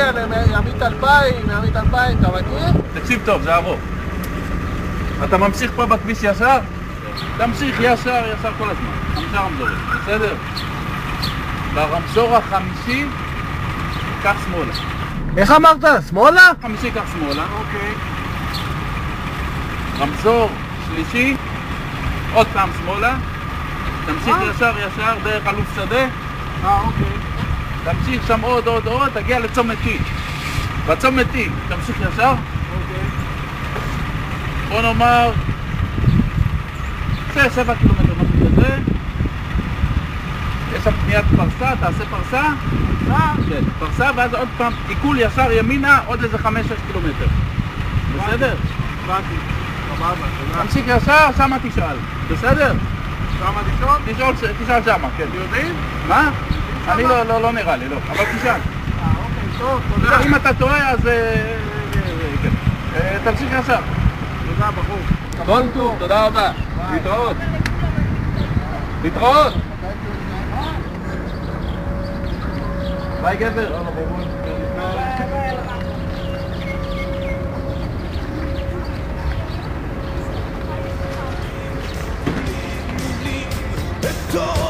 להגיע לימית 2000, ימית 2000, אתה מכיר? תקשיב טוב, זה ארוך. אתה ממשיך פה בכביש ישר? תמשיך ישר כל הזמן. 5 רמזורים, בסדר? ברמזור החמישי, קח שמאלה. איך אמרת? שמאלה? חמישי קח שמאלה. אוקיי. רמזור שלישי, עוד פעם שמאלה. תמשיך ישר דרך אלוף שדה. אוקיי. תמשיך שם עוד, תגיע לצומת T. בצומת T, תמשיך ישר. אוקיי. בוא נאמר 7 קילומטר, משהו כזה. יש שם פניית פרסה, תעשה פרסה. כן, פרסה, ואז עוד פעם עיכול ישר ימינה, עוד איזה 5-6 קילומטר. בסדר? באתי. סבבה. תמשיך ישר, שמה תשאל. בסדר? שמה לשאול? תשאל שמה, כן. יודעים? מה? אני לא נראה לי, לא. אבל תשאל. אוקיי, טוב, תודה. אם אתה טועה, אז כן. תמשיך ישר. תודה, בחור. כל טוב, תודה רבה. להתראות. להתראות. ביי גבר. Go!